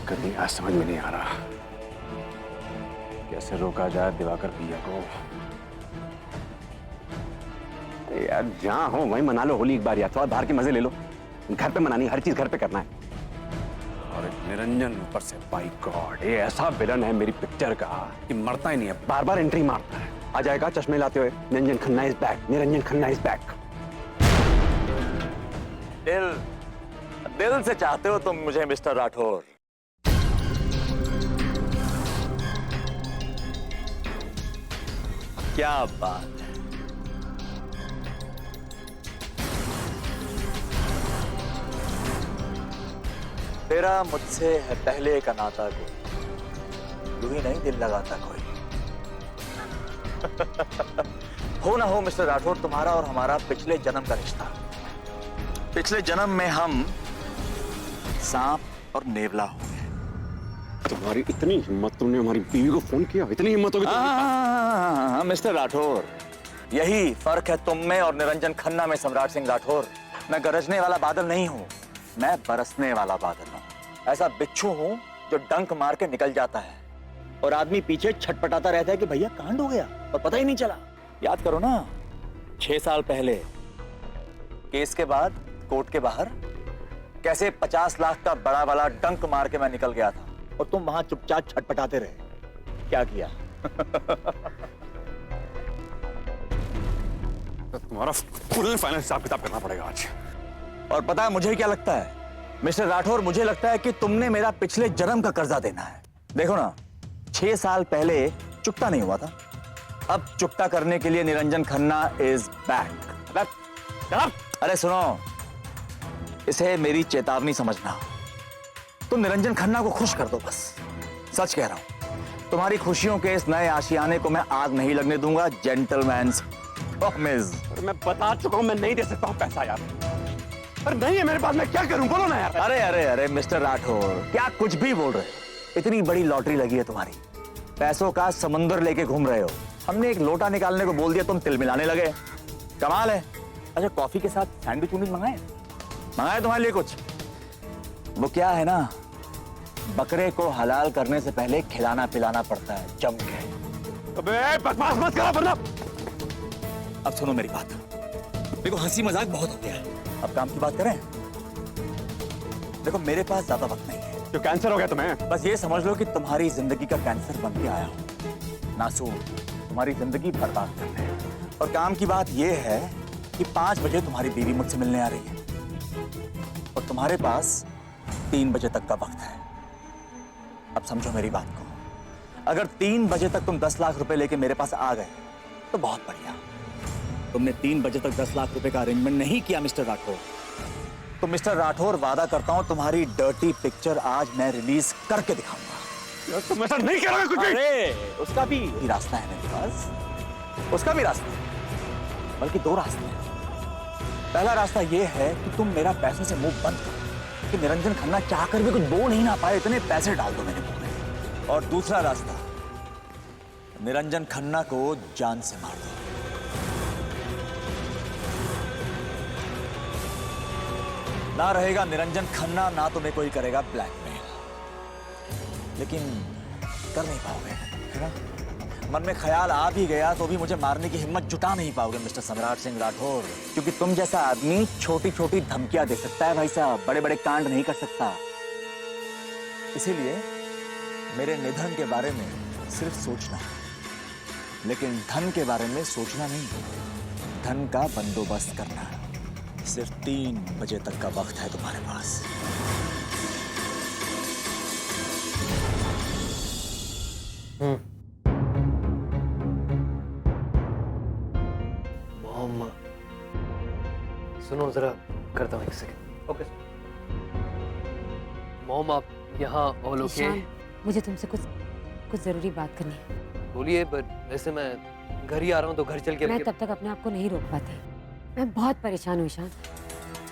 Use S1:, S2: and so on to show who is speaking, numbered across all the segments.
S1: करनी आज समझ में नहीं आ रहा। कैसे रोका जाए दिवाकर भैया को। यार जहां हो वहीं मना लो होली एक बार, या थोड़ा बाहर के मजे ले लो। घर पे मनानी, हर चीज घर पे करना है। और एक निरंजन ऊपर से, बाय गॉड, ये ऐसा विलन है मेरी पिक्चर का कि मरता ही नहीं है, बार बार एंट्री मारता है। आ जाएगा चश्मे लाते हुए, Niranjan Khanna is back, Niranjan Khanna is back.
S2: दिल से चाहते हो तुम मुझे मिस्टर राठौर। क्या बात है। तेरा मुझसे है पहले का नाता कोई, यूं ही नहीं दिल लगाता कोई। हो ना हो मिस्टर राठौर, तुम्हारा और हमारा पिछले जन्म का रिश्ता। पिछले जन्म में हम सांप और नेवला हो गए।
S1: तुम्हारी इतनी हिम्मत, तुमने हमारी बीवी को फोन किया? इतनी हिम्मत होगी
S2: हाँ मिस्टर राठौर, यही फर्क है तुम में और निरंजन खन्ना में सम्राट सिंह राठौर। मैं गरजने वाला बादल नहीं हूं, मैं बरसने वाला बादल हूं। ऐसा बिच्छू हूं जो डंक मार के निकल जाता है और आदमी पीछे छटपटाता रहता है कि भैया कांड हो गया और पता ही नहीं चला। याद करो ना, 6 साल पहले केस के बाद कोर्ट के बाहर कैसे 50 लाख का बड़ा वाला डंक मार के मैं निकल गया था और तुम वहां चुपचाप छटपटाते रहे। क्या किया?
S1: तो तुम्हारा फुल फाइनल हिसाब किताब करना पड़ेगा आज।
S2: और पता है मुझे क्या लगता है मिस्टर राठौर, मुझे लगता है कि तुमने मेरा पिछले जन्म का कर्जा देना है। देखो ना, 6 साल पहले चुकता नहीं हुआ था, अब चुकता करने के लिए निरंजन खन्ना इज बैक। अरे सुनो, इसे मेरी चेतावनी समझना। तुम निरंजन खन्ना को खुश कर दो बस। सच कह रहा हूं, तुम्हारी खुशियों के इस नए आशियाने को मैं आग नहीं लगने दूंगा। Gentleman's promise.
S1: मैं बता चुका हूं, मैं नहीं दे सकता हूं पैसा यार। अरे नहीं है मेरे पास, मैं क्या करूं, बोलो ना यार।
S2: अरे अरे अरे मिस्टर राठौर, क्या कुछ भी बोल रहे हो? इतनी बड़ी लॉटरी लगी है तुम्हारी, पैसों का समुंदर लेके घूम रहे हो। हमने एक लोटा निकालने को बोल दिया, तुम तिल मिलाने लगे। कमाल है। अच्छा, कॉफी के साथ सैंडविच मंगाए तुम्हारे लिए कुछ? वो क्या है ना, बकरे को हलाल करने से पहले खिलाना पिलाना पड़ता है जम के।
S1: अबे बकवास मत करो वरना।
S2: अब सुनो मेरी बात, देखो हंसी मजाक बहुत हो गया है, अब काम की बात करें। देखो मेरे पास ज्यादा वक्त नहीं है।
S1: जो कैंसर हो गया तुम्हें?
S2: बस ये समझ लो कि तुम्हारी जिंदगी का कैंसर बन के आया हूं। नासूर, तुम्हारी जिंदगी बर्बाद करने। और काम की बात ये है कि 5 बजे तुम्हारी बीवी मुझसे मिलने आ रही है और तुम्हारे पास 3 बजे तक का वक्त है। अब समझो मेरी बात को, अगर 3 बजे तक तुम 10 लाख रुपए लेके मेरे पास आ गए तो बहुत बढ़िया। तुमने 3 बजे तक 10 लाख रुपए का अरेंजमेंट नहीं किया मिस्टर राठौर, तो मिस्टर राठौर वादा करता हूं तुम्हारी डर्टी पिक्चर आज मैं रिलीज करके दिखाऊंगा।
S1: तुम ऐसा नहीं करोगे कुछ भी।
S2: अरे उसका भी रास्ता है मेरे पास, उसका भी रास्ता है, बल्कि 2 रास्ते हैं। पहला रास्ता यह है कि तुम मेरा पैसों से मुंह बंद करो कि निरंजन खन्ना चाहकर भी कुछ बोल ही ना पाए, इतने पैसे डाल दो मेरे मुंह में। और दूसरा रास्ता, निरंजन खन्ना को जान से मार दो। ना रहेगा निरंजन खन्ना, ना तुम्हें कोई करेगा ब्लैकमेल। लेकिन कर नहीं पाओगे, है ना? मन में ख्याल आ भी गया तो भी मुझे मारने की हिम्मत जुटा नहीं पाओगे मिस्टर सम्राट सिंह राठौर, क्योंकि तुम जैसा आदमी छोटी छोटी धमकियां दे सकता है भाई साहब, बड़े बड़े कांड नहीं कर सकता। इसीलिए मेरे निधन के बारे में सिर्फ सोचना, लेकिन धन के बारे में सोचना नहीं, धन का बंदोबस्त करना। सिर्फ 3 बजे तक का वक्त है तुम्हारे पास।
S3: मॉम, सुनो जरा, करता हूँ 1 सेकंड।
S2: ओके।
S3: मॉम आप यहाँ ऑल ओके?
S4: ईशान, मुझे तुमसे कुछ जरूरी बात करनी है।
S3: बोलिए, पर वैसे मैं घर ही आ रहा हूँ तो घर चल के
S4: मैं तब तक अपने आप को नहीं रोक पाती, मैं बहुत परेशान हूँ ईशान,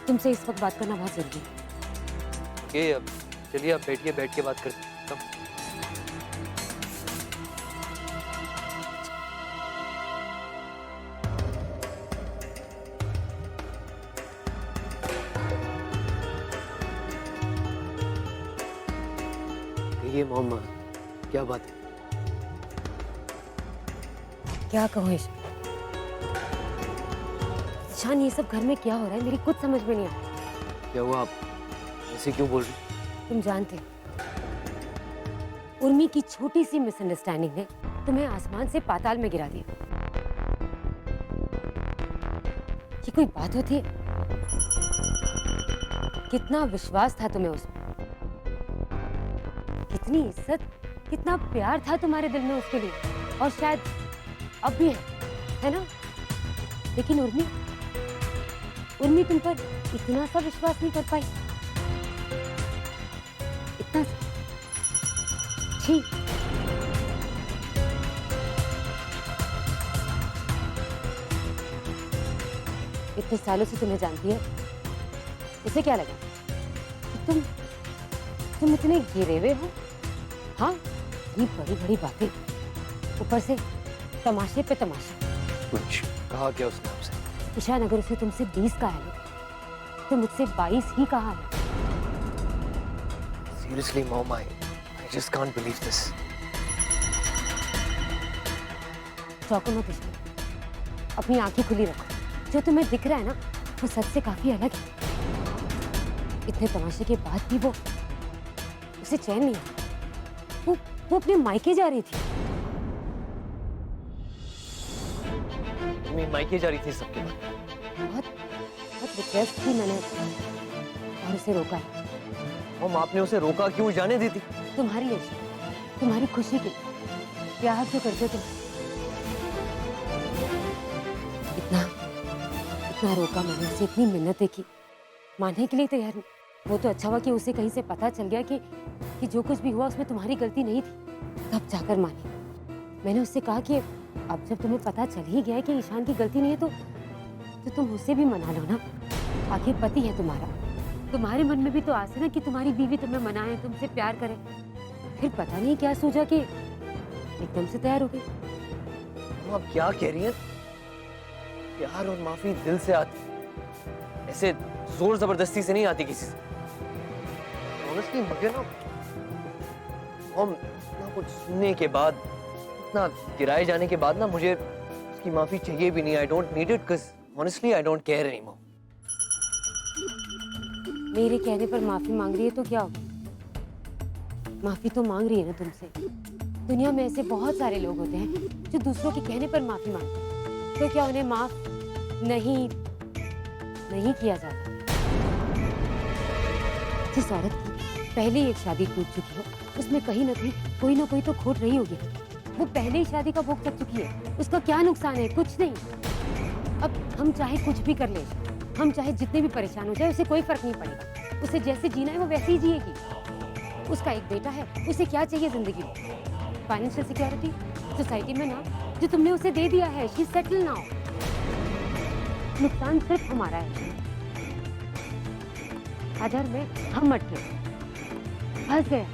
S4: तुमसे इस वक्त बात करना बहुत जरूरी है।
S3: ओके, अब चलिए आप बैठिए, बैठ के बात करते हैं। कहिए मॉम, क्या बात है?
S4: क्या कहूँ ईशान? ईशान, ये सब घर में क्या हो रहा है मेरी कुछ समझ में नहीं आता।
S3: क्या हुआ? आप ऐसे क्यों बोल रही?
S4: तुम जानते हो, उर्मी की छोटी सी मिसअंडरस्टैंडिंग ने तुम्हें आसमान से पाताल में गिरा दिया। ये कोई बात होती है? कितना विश्वास था तुम्हें उसमें, कितनी इज्जत, कितना प्यार था तुम्हारे दिल में उसके लिए, और शायद अब भी है ना? लेकिन उर्मी तुम पर इतना सा विश्वास नहीं कर पाई। इतना ठीक। इतने सालों से तुम्हें जानती है, इसे क्या लगा कि तुम इतने गिरे हुए हो? हाँ, ये बड़ी बड़ी बातें, ऊपर से तमाशे पे तमाशा।
S3: कुछ कहा क्या उसने आपसे?
S4: ईशान, अगर उसने तुमसे 20 कहा है तो मुझसे 22 ही कहा है।
S3: Seriously, Mom, I just can't believe this.
S4: चौंको मत ईशान, अपनी आंखें खुली रखो। जो तुम्हें दिख रहा है ना, वो सच से काफी अलग है। इतने तमाशे के बाद भी वो, उसे चैन नहीं आया। वो अपने मायके जा रही थी।
S3: मैं मायके जा रही थी सबके बाद।
S4: बहुत रिक्वेस्ट की मैंने और उसे रोका है।
S3: मॉम, आपने उसे रोका क्यों? जाने दी थी।
S4: तुम्हारी लिए, तुम्हारी खुशी के लिए। प्यार जो करते तुम, इतना रोका मैंने उसे, इतनी मिन्नतें की, मानने के लिए तैयार नहीं। वो तो अच्छा हुआ कि उसे कहीं से पता चल गया कि जो कुछ भी हुआ उसमें तुम्हारी गलती नहीं थी, तब जाकर मानी। मैंने उससे कहा कि अब जब तुम्हें पता चल ही गया है कि ईशान की गलती नहीं है तो तुम उसे भी मना लो ना। आखिर पति है तुम्हारा, तुम्हारे मन में भी तो आस है ना कि तुम्हारी बीवी तुम्हें मनाए, तुमसे प्यार करे। फिर पता नहीं क्या सोचा कि एकदम से तैयार हो गई।
S3: आप क्या कह रही हैं? प्यार और माफी दिल से आती, ऐसे जोर जबरदस्ती से नहीं आती किसी से। ऑनेस्टली मुझे ना मॉम, इतना कुछ सुनने के बाद, इतना गिराए जाने के बाद ना, मुझे उसकी माफी चाहिए भी नहीं। I don't need it, because honestly I don't care anymore.
S4: मेरे कहने पर माफी मांग रही है तो क्या होगा? माफी तो मांग रही है ना तुमसे। दुनिया में ऐसे बहुत सारे लोग होते हैं जो दूसरों के कहने पर माफी मांगते हैं, तो क्या उन्हें माफ नहीं किया जाता? जिस औरत की पहले ही एक शादी टूट चुकी हो, उसमें कहीं ना कोई तो खोट रही होगी। वो पहले ही शादी का भोग कर चुकी है, उसका क्या नुकसान है? कुछ नहीं। अब हम चाहे कुछ भी कर ले, हम चाहे जितने भी परेशान हो जाए, उसे कोई फर्क नहीं पड़ेगा। उसे जैसे जीना है वो वैसे ही जिएगी। उसका एक बेटा है, उसे क्या चाहिए जिंदगी में? फाइनेंशियल सिक्योरिटी सोसाइटी में ना, जो तुमने उसे दे दिया है। She settle now. नुकसान सिर्फ हमारा है। आधार में हम अटके, फंस गए।